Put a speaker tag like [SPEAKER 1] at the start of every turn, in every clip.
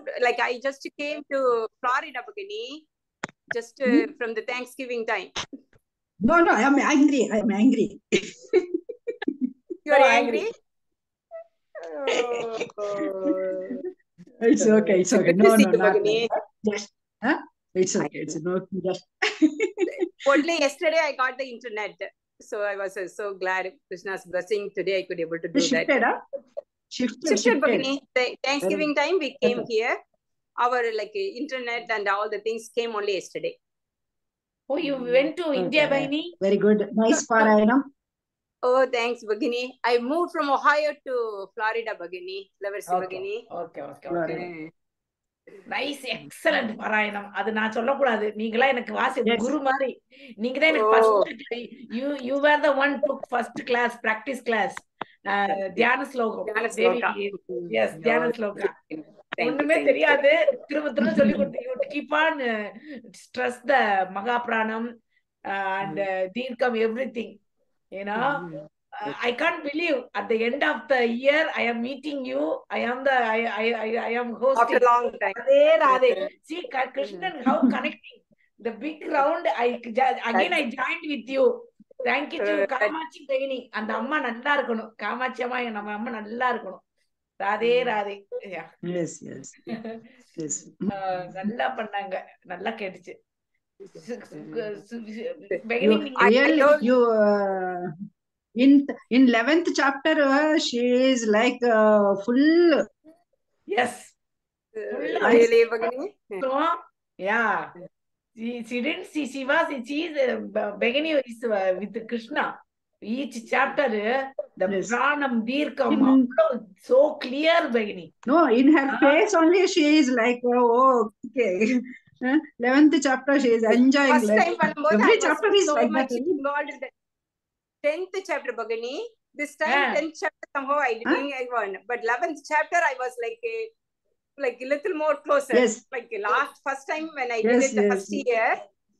[SPEAKER 1] moved, like I just came to Florida, Bhagini, just from the Thanksgiving time.
[SPEAKER 2] No, I'm angry. I'm angry.
[SPEAKER 1] You're angry? Oh.
[SPEAKER 2] It's okay. It's okay.
[SPEAKER 1] Good to
[SPEAKER 2] No,
[SPEAKER 1] see
[SPEAKER 2] no,
[SPEAKER 1] you,
[SPEAKER 2] not
[SPEAKER 1] Bhagini.
[SPEAKER 2] like that. Just, huh? It's okay. It's no, just.
[SPEAKER 1] Only yesterday I got the internet. So I was so glad Krishna's blessing. Today I could able to do
[SPEAKER 2] Shifted,
[SPEAKER 1] that.
[SPEAKER 2] huh? Shifted.
[SPEAKER 1] Bhagini. The Thanksgiving time we came here. Our like internet and all the things came only yesterday.
[SPEAKER 3] Oh, you went to India, Bhagini?
[SPEAKER 2] Very good. Nice Parayanam.
[SPEAKER 1] Oh, thanks, Bhagini. I moved from Ohio to Florida, Bhagini.
[SPEAKER 3] Okay. Okay. Nice, excellent Parayanam. அது நான் சொல்லக்கூடாது. நீங்களா எனக்கு வாசி குரு மாதிரி. நீங்க தான் எனக்கு first you were the one took first class, practice class. தியான ஸ்லோகம். Yes, தியான ஸ்லோகா. ஒண்ணுமே தெரியாது. திரும்ப சொல்லி கொடுத்து you keep on stress the Magapranam and Dirkam, everything. You know, I can't believe at the end of the year I am meeting you. I am hosting.
[SPEAKER 1] After a long time.
[SPEAKER 3] Radhe. See, Krishnan, how connecting the big round. I joined with you. Thank you to Kamachi Bhagini. And the Amma nalla irukonu. Kamachi amma நம்ம அம்மா நல்லா இருக்கணும். Radhe Radhe.
[SPEAKER 2] Yes.
[SPEAKER 3] நல்லா பண்ணாங்க. நல்லா கேட்டுச்சு.
[SPEAKER 2] You in 11th chapter she is like full.
[SPEAKER 3] Yes.
[SPEAKER 1] Really, Bhagini?
[SPEAKER 3] So, yeah. She didn't see. She is Bhagini is with Krishna. Each chapter, the Pranam, Dirkam, so clear, Bhagini.
[SPEAKER 2] No, in her face only she is like, oh, okay. 11th chapter she is enjoying.
[SPEAKER 1] First time
[SPEAKER 2] every chapter is
[SPEAKER 1] so
[SPEAKER 2] like
[SPEAKER 1] much
[SPEAKER 2] that.
[SPEAKER 1] involved in the 10th chapter, Bhagini. This time 10th chapter somehow I won, but 11th chapter I was like a little more closer.
[SPEAKER 2] Yes.
[SPEAKER 1] Like first time when I did it the first year,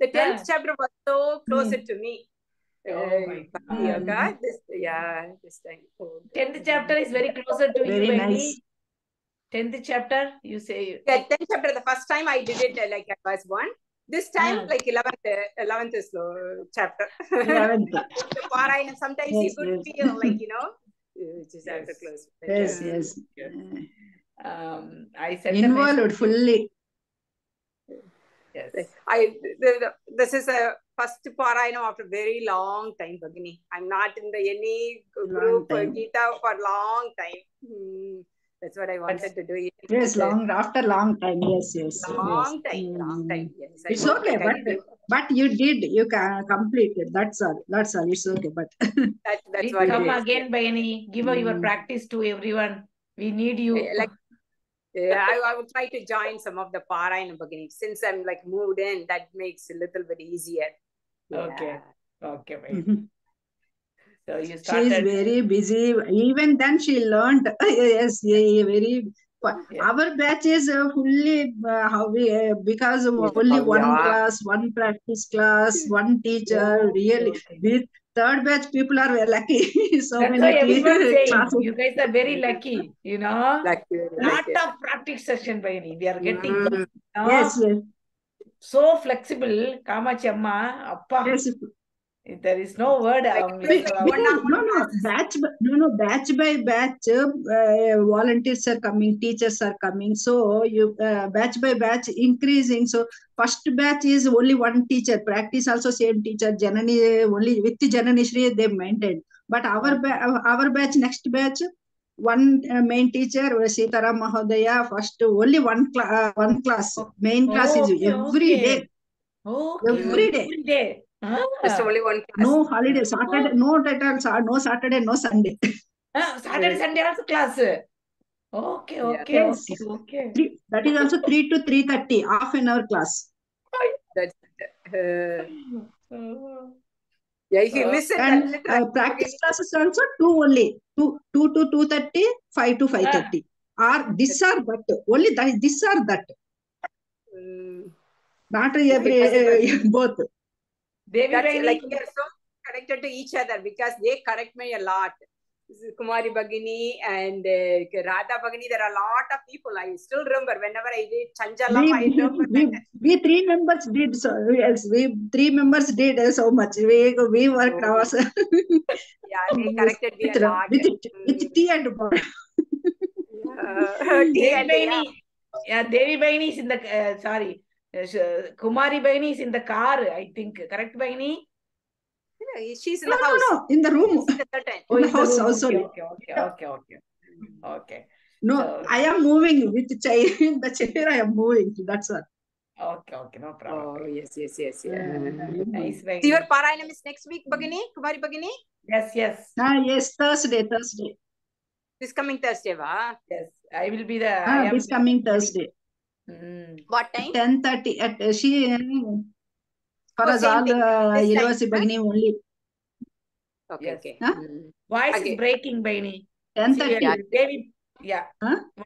[SPEAKER 1] the 10th chapter was so closer to me.
[SPEAKER 3] Oh my
[SPEAKER 1] God. This time.
[SPEAKER 3] 10th chapter is very closer to
[SPEAKER 2] very
[SPEAKER 3] you,
[SPEAKER 2] nice.
[SPEAKER 3] 10th chapter, you say.
[SPEAKER 1] Yeah, 10th chapter, the first time I did it like I was one. This time, like 11th is chapter.
[SPEAKER 2] 11th.
[SPEAKER 1] The Parayanam, sometimes you could feel like, which is after close.
[SPEAKER 2] Yes.
[SPEAKER 3] I said
[SPEAKER 2] involved fully.
[SPEAKER 3] Yes.
[SPEAKER 1] This is a first Parayanam after very long time, Bhagini. I'm not in any group Gita for long time. That's what I wanted to do.
[SPEAKER 2] Yes, after long time. Yes.
[SPEAKER 1] Long time. Yes.
[SPEAKER 2] It's okay, but you did. You can complete it. That's all. It's okay. But
[SPEAKER 1] that's what.
[SPEAKER 3] Come again, Bhagini. Give your practice to everyone. We need you.
[SPEAKER 1] I would try to join some of the Parayanam, Bhagini. Since I'm like moved in, that makes it a little bit easier.
[SPEAKER 3] Okay, Bhagini. So you started.
[SPEAKER 2] She is very busy. Even then, she learned. Yes, very. Our batch is fully because only one class, one practice class, one teacher. Really, with third batch people are lucky. So
[SPEAKER 3] that's
[SPEAKER 2] many
[SPEAKER 3] why everyone saying you guys are very lucky. Lot of practice session, Bhagini. We are getting.
[SPEAKER 2] Yes.
[SPEAKER 3] So flexible, Kamachi Amma, Appa.
[SPEAKER 2] Yes.
[SPEAKER 3] There is no word.
[SPEAKER 2] Batch by batch, volunteers are coming, teachers are coming. So you batch by batch increasing. So first batch is only one teacher. Practice also same teacher. Janani only with Janani Shri they maintained. But our batch, next batch, one main teacher, Sitaram Mahodaya. First only one class. Main class is every day. Every day.
[SPEAKER 1] Just only one class.
[SPEAKER 2] No holiday, Saturday, no Saturday, no Sunday.
[SPEAKER 3] Saturday, Sunday also class. Okay.
[SPEAKER 2] That is also 3 to 3:30, half an hour class.
[SPEAKER 1] That's he missed
[SPEAKER 2] and practice classes also 2 only. 2 to 2:30, 5 to 5:30. Or this or that. Only this or that. Not every both.
[SPEAKER 1] That's like we are so connected to each other because they correct me a lot. Kumari Bhagini and Radha Bhagini. There are a lot of people. I still remember whenever I did Chanchalam, I remember that.
[SPEAKER 2] We three members did so. Yes, we three members did so much. We worked ours.
[SPEAKER 1] Yeah, they corrected me a lot.
[SPEAKER 2] With tea and butter.
[SPEAKER 3] Devi Baini is in the sorry, Kumari Baini is in the car. I think correct, Baini.
[SPEAKER 1] She's in the house.
[SPEAKER 2] No, in the room.
[SPEAKER 1] In
[SPEAKER 2] the house also.
[SPEAKER 3] Okay.
[SPEAKER 2] No, so, I am moving with the chair. In the chair, I am moving. That's all.
[SPEAKER 3] Okay, no problem.
[SPEAKER 1] Oh, yes.
[SPEAKER 3] Nice.
[SPEAKER 1] So your Parayanam is next week, Bhagini? Kumari Bhagini?
[SPEAKER 3] Yes.
[SPEAKER 2] Yes, Thursday.
[SPEAKER 1] This coming Thursday, va?
[SPEAKER 3] Yes, I will be there.
[SPEAKER 2] This coming Thursday.
[SPEAKER 1] What time?
[SPEAKER 2] 10:30 at she. For us all, University Bhagini only.
[SPEAKER 1] Okay.
[SPEAKER 3] Voice is breaking, Baini.
[SPEAKER 2] 10:30.
[SPEAKER 3] Devi,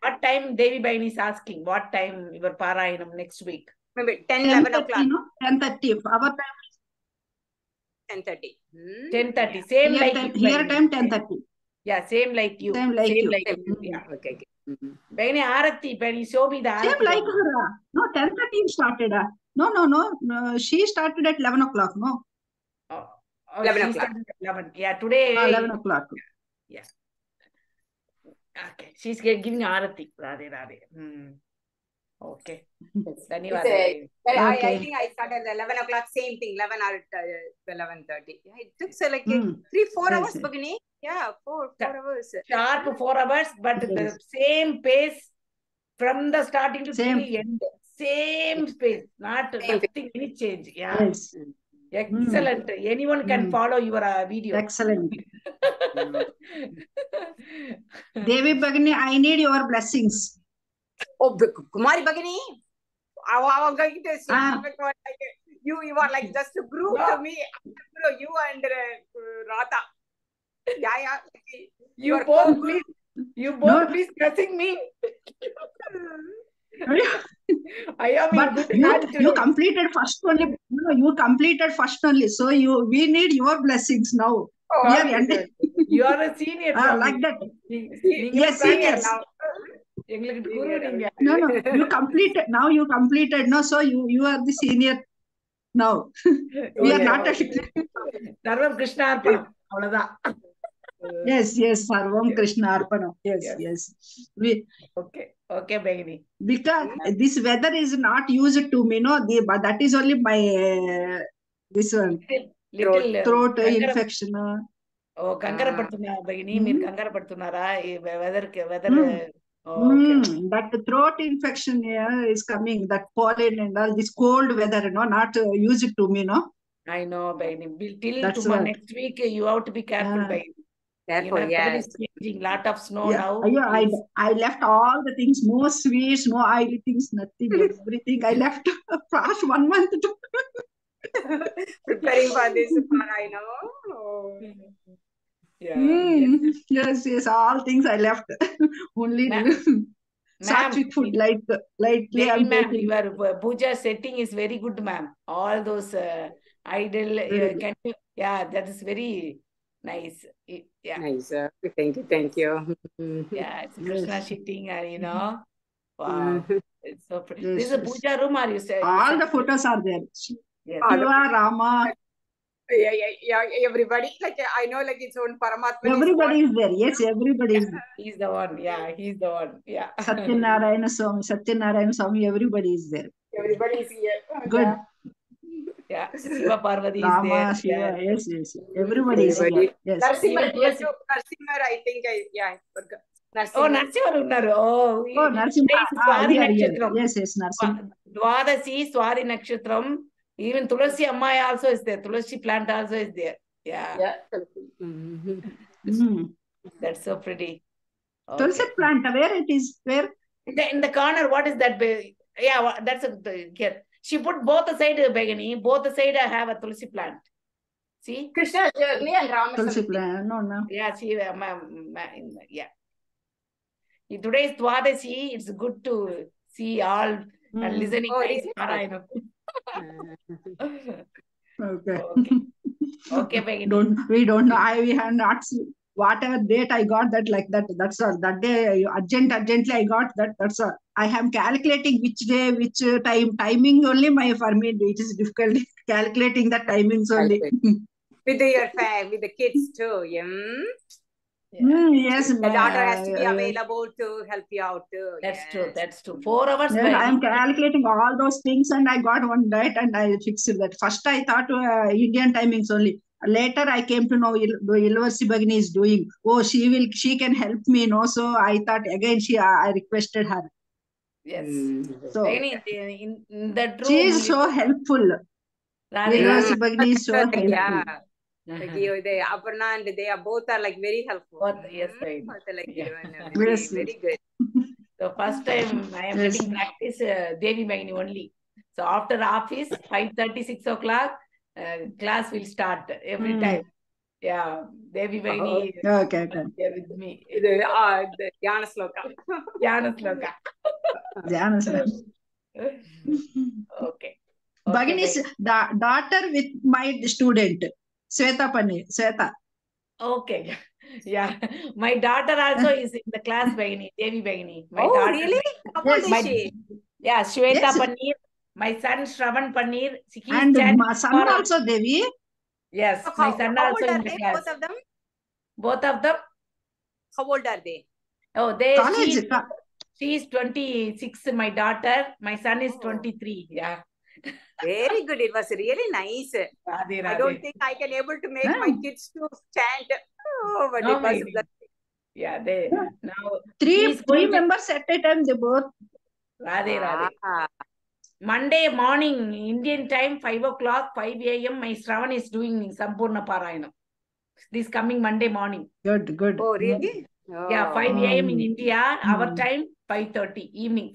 [SPEAKER 3] What time Devi Baini is asking? What time your Parayanam next week?
[SPEAKER 1] Maybe 10-11 o'clock.
[SPEAKER 2] 10:30. Our time
[SPEAKER 1] is 10:30.
[SPEAKER 3] 10:30. Same
[SPEAKER 2] here
[SPEAKER 3] like
[SPEAKER 2] time,
[SPEAKER 3] you.
[SPEAKER 2] Here time 10:30.
[SPEAKER 3] Yeah, same like you.
[SPEAKER 2] Same like you.
[SPEAKER 3] Yeah.
[SPEAKER 1] Okay.
[SPEAKER 3] Baini Arati, Baini, show me the Arati.
[SPEAKER 2] Same like her. No, 10:30 started. No. She started at 11 o'clock. No.
[SPEAKER 1] 11 o'clock.
[SPEAKER 3] 11. Yeah, today.
[SPEAKER 2] 11 o'clock.
[SPEAKER 3] Yeah. Okay. She's giving Arati. Radhe. Okay.
[SPEAKER 1] I think I started at 11 o'clock. Same thing. 11 or 11:30. It took like 3-4 hours, Bhagini. Yeah, 4 hours.
[SPEAKER 3] Sharp 4 hours, but the same pace from the starting to the end. Same pace. Nothing any change. Yeah.
[SPEAKER 2] Yes.
[SPEAKER 3] Excellent. Anyone can follow your video.
[SPEAKER 2] Excellent. Devi Bhagini, I need your blessings.
[SPEAKER 1] Oh, Kumari Bhagini, I'm going to say you are like just a group to me. You and Radha. Yeah.
[SPEAKER 3] You both please blessing me. I am
[SPEAKER 2] you completed first only. No, you completed first only. So we need your blessings now.
[SPEAKER 3] You are a senior.
[SPEAKER 2] Like that. Yes, seniors. No. You completed. Now you completed. No, so you are the senior now. We are not a.
[SPEAKER 3] Sarvam Krishna Arpanam.
[SPEAKER 2] Yes. Sarvam Krishna Arpanam. Yes.
[SPEAKER 3] Okay, Bhagini.
[SPEAKER 2] Because this weather is not used to me, no. But that is only my this one. Throat infection.
[SPEAKER 3] Oh, Kankara Padtuna, Bhagini. Meer Kankara Padtunara. Weather.
[SPEAKER 2] That throat infection is coming. That pollen and all this cold weather, not used to me, no.
[SPEAKER 3] I know, Bhagini. Till next week, you have to be careful, Bhagini.
[SPEAKER 1] Therefore, yes.
[SPEAKER 3] Changing, lot of snow now.
[SPEAKER 2] I left all the things, no sweets, no oily things, nothing, everything. I left past 1 month to
[SPEAKER 1] preparing for this Parayanam.
[SPEAKER 2] Yes, all things I left. Only sattvic food, lightly.
[SPEAKER 3] Your puja setting is very good, ma'am. All those idol, that is very nice. Yeah.
[SPEAKER 1] Nice. Thank you.
[SPEAKER 3] Yeah, it's Krishna sitting, wow. It's so pretty. This is a puja room, are you saying?
[SPEAKER 2] All the photos are there.
[SPEAKER 3] Yes.
[SPEAKER 2] Shiva, Rama.
[SPEAKER 1] Yeah, everybody. I know, it's own Paramatma.
[SPEAKER 2] Everybody is there. Yes, everybody is there.
[SPEAKER 3] He's the one. Yeah, he's the one. Yeah.
[SPEAKER 2] Satyanarayana Swami, everybody is there.
[SPEAKER 1] Everybody is here.
[SPEAKER 2] Good.
[SPEAKER 3] Yeah, Shiva Parvati
[SPEAKER 2] Rama,
[SPEAKER 3] is there.
[SPEAKER 2] Shiva, yes. Everybody is here. Yes.
[SPEAKER 1] Narsimha, I think,
[SPEAKER 3] Narsimha unnaru. Oh,
[SPEAKER 2] Narsimha.
[SPEAKER 3] Swati Nakshatram.
[SPEAKER 2] Yes, Narsimha.
[SPEAKER 3] Dwadasi, Swati Nakshatram. Even Tulasi Amma also is there. Tulasi plant also is there. Yeah. That's so pretty. Okay.
[SPEAKER 2] Tulsi plant, where it is? Where?
[SPEAKER 3] In the corner, what is that? Yeah, that's here. She put both the side, Bhagini. Both the side I have a Tulsi plant. See?
[SPEAKER 1] Krishna journey and Rama.
[SPEAKER 2] Tulsi plant, no.
[SPEAKER 3] Yeah, see, yeah. Today is Dwadasi. It's good to see all and listening.
[SPEAKER 2] Okay.
[SPEAKER 3] Okay, Bhagini.
[SPEAKER 2] We don't know. We have not whatever date I got that like that. That's all. That day urgently I got that. That's all. I am calculating which day, which timing only. For me it is difficult calculating the timings only.
[SPEAKER 1] With with the kids too.
[SPEAKER 2] Yes,
[SPEAKER 1] the daughter has to be available to help you out too.
[SPEAKER 3] That's true. That's true. 4 hours.
[SPEAKER 2] Yes, I am calculating all those things, and I got one date, and I fixed that. First, I thought Indian timings only. Later, I came to know Ilvasi Bhagini is doing. Oh, she can help me, no? So I thought again, I requested her.
[SPEAKER 3] Yes.
[SPEAKER 2] So
[SPEAKER 3] in that room,
[SPEAKER 2] she is so helpful. Ilvasi Bhagini is so helpful.
[SPEAKER 1] Yeah. They Aparna and they are both like very helpful.
[SPEAKER 3] Yes, right.
[SPEAKER 2] Yes,
[SPEAKER 1] very good.
[SPEAKER 3] So first time I am getting practice Devi Bhagini only. So after office 5:30, 6 o'clock class will start every time. Yeah, Devi Bhagini
[SPEAKER 2] okay.
[SPEAKER 3] with me.
[SPEAKER 1] The Dhyana Sloka.
[SPEAKER 3] Dhyana Sloka.
[SPEAKER 2] Dhyana Sloka.
[SPEAKER 3] Okay.
[SPEAKER 2] Bhagini is the daughter with my student. Sweta Pani. Sweta.
[SPEAKER 3] Okay. Yeah. My daughter also is in the class, Bhagini, Devi Bhagini. My daughter.
[SPEAKER 1] Really? How old is she?
[SPEAKER 3] Yeah, Shweta Paneer. My son Shravan Paneer.
[SPEAKER 2] And my son also, Devi.
[SPEAKER 3] Yes, my son also in the class.
[SPEAKER 1] Both of them?
[SPEAKER 3] Both of them?
[SPEAKER 1] How old are they?
[SPEAKER 3] Oh,
[SPEAKER 2] College.
[SPEAKER 3] She is 26, my daughter. My son is 23. Yeah.
[SPEAKER 1] Very good. It was really nice.
[SPEAKER 3] Radhe.
[SPEAKER 1] I don't think I can able to make my kids to stand. Oh, but it was
[SPEAKER 3] yeah, they now
[SPEAKER 2] three members at a time. They both.
[SPEAKER 3] Radhe. Monday morning, Indian time, 5 o'clock, 5 a.m. My Shravan is doing Sampurna Parayanam. This coming Monday morning.
[SPEAKER 2] Good.
[SPEAKER 1] Oh, really?
[SPEAKER 3] Yeah, 5 a.m. in India. Our time 5:30 evening.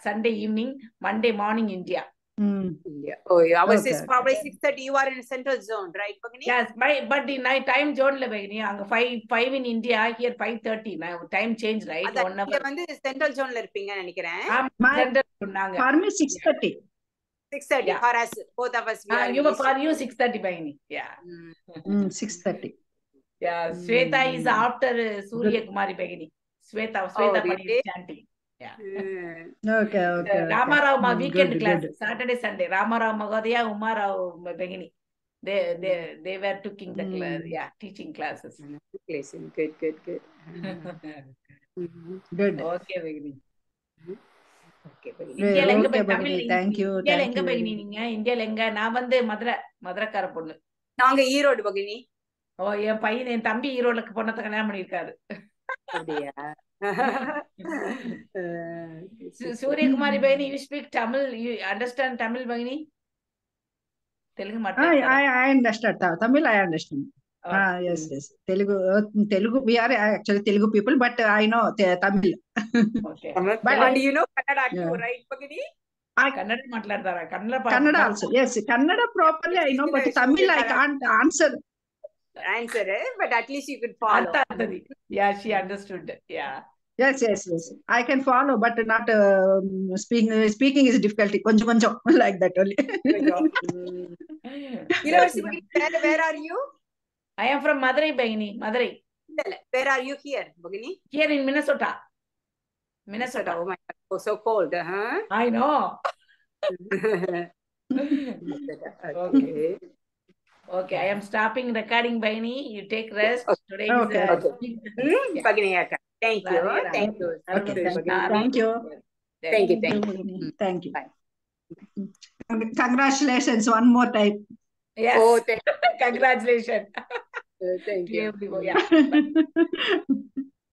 [SPEAKER 3] Sunday evening, Monday morning India.
[SPEAKER 1] Yeah. Oh, yeah. Ours is probably 6:30. You are in Central Zone, right, Bhagini?
[SPEAKER 3] Yes, but in my time zone, Bhagini, 5 in India, here 5:30. Now time change, right? 1 hour.
[SPEAKER 1] Central Zone இருப்பீங்க நினைக்கிறேன்.
[SPEAKER 2] For me 6:30.
[SPEAKER 1] 6:30 for us, both of us.
[SPEAKER 3] For you 6:30, Bhagini. Yeah.
[SPEAKER 2] 6:30.
[SPEAKER 3] Yeah, Sweta is after Surya Kumari Bhagini. Sweta Pani chanting. Yeah.
[SPEAKER 2] Okay.
[SPEAKER 3] Ramarao weekend class, Saturday, Sunday. Ramarao Magadaya, Umarao Bhagini. They were taking the class, teaching classes.
[SPEAKER 1] Good.
[SPEAKER 2] Good.
[SPEAKER 3] Okay, Bhagini.
[SPEAKER 2] Thank you.
[SPEAKER 3] இந்தியால எங்க நான் வந்து மதுரைக்கார பொண்ணு.
[SPEAKER 1] நாங்க ஈரோடு பகினி.
[SPEAKER 3] ஓ, என் பையன் என் தம்பி ஈரோடுக்கு பொண்ணத்தை கல்யாணம் பண்ணிருக்காரு.
[SPEAKER 1] அப்படியா?
[SPEAKER 3] Suriyakumari பகினி, you speak Tamil, you understand Tamil பகினி? Telugu மாட்டாரா?
[SPEAKER 2] I understand Tamil. I understand. Yes. Telugu. We are actually Telugu people, but I know Tamil.
[SPEAKER 1] Okay. But you know Kannada too, right, Bhagini?
[SPEAKER 3] Kannada maatladara.
[SPEAKER 2] Kannada also. Yes, Kannada properly I know, but Tamil I can't answer,
[SPEAKER 1] but at least you could follow.
[SPEAKER 3] Yeah, she understood. Yeah.
[SPEAKER 2] Yes. I can follow, but not speaking is difficult. Konjam like that only.
[SPEAKER 1] Where are you?
[SPEAKER 3] I am from Madurai, Bhagini. Madurai.
[SPEAKER 1] Where are you here, Bhagini?
[SPEAKER 3] Here in Minnesota.
[SPEAKER 1] Oh my God, oh, so cold, huh?
[SPEAKER 3] I know. Okay, I am stopping recording, Bhagini. You take rest. Today is
[SPEAKER 1] Bhagini, thank you.
[SPEAKER 2] Thank you. Thank you. Bye. Congratulations one more time.
[SPEAKER 3] Yes.
[SPEAKER 1] Oh,
[SPEAKER 3] congratulations.
[SPEAKER 1] Thank you.
[SPEAKER 3] Yeah.